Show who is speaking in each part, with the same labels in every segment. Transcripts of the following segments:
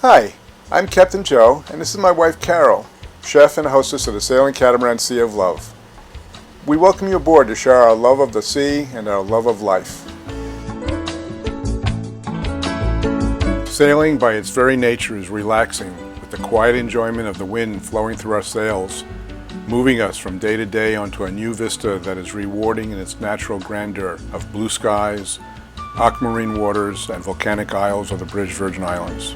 Speaker 1: Hi, I'm Captain Joe, and this is my wife Carol, chef and hostess of the Sailing Catamaran Sea of Love. We welcome you aboard to share our love of the sea and our love of life. Sailing by its very nature is relaxing, with the quiet enjoyment of the wind flowing through our sails, moving us from day to day onto a new vista that is rewarding in its natural grandeur of blue skies, aquamarine waters, and volcanic isles of the British Virgin Islands.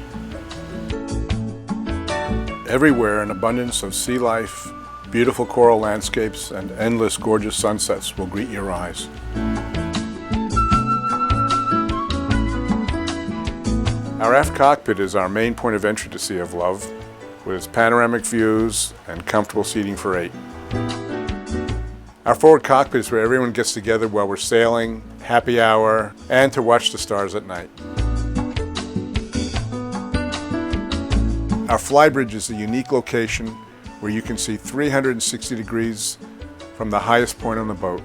Speaker 1: Everywhere an abundance of sea life, beautiful coral landscapes, and endless gorgeous sunsets will greet your eyes. Our aft cockpit is our main point of entry to Sea of Love, with its panoramic views and comfortable seating for 8. Our forward cockpit is where everyone gets together while we're sailing, happy hour, and to watch the stars at night. Our flybridge is a unique location where you can see 360 degrees from the highest point on the boat.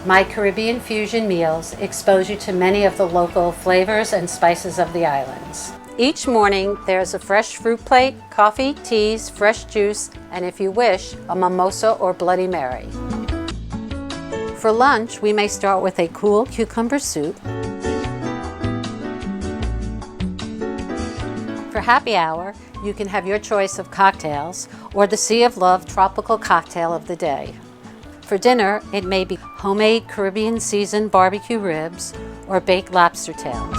Speaker 2: My Caribbean fusion meals expose you to many of the local flavors and spices of the islands. Each morning, there's a fresh fruit plate, coffee, teas, fresh juice, and if you wish, a mimosa or Bloody Mary. For lunch, we may start with a cool cucumber soup. For happy hour, you can have your choice of cocktails or the Sea of Love tropical cocktail of the day. For dinner, it may be homemade Caribbean seasoned barbecue ribs or baked lobster tails.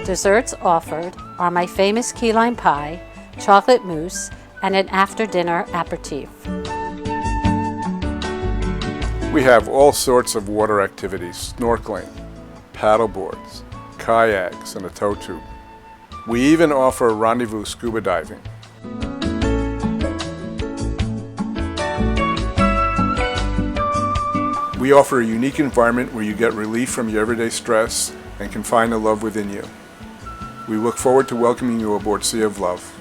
Speaker 2: Desserts offered are my famous key lime pie, chocolate mousse, and an after-dinner aperitif.
Speaker 1: We have all sorts of water activities: snorkeling, paddleboards, kayaks, and a tow tube. We even offer rendezvous scuba diving. We offer a unique environment where you get relief from your everyday stress and can find the love within you. We look forward to welcoming you aboard Sea of Love.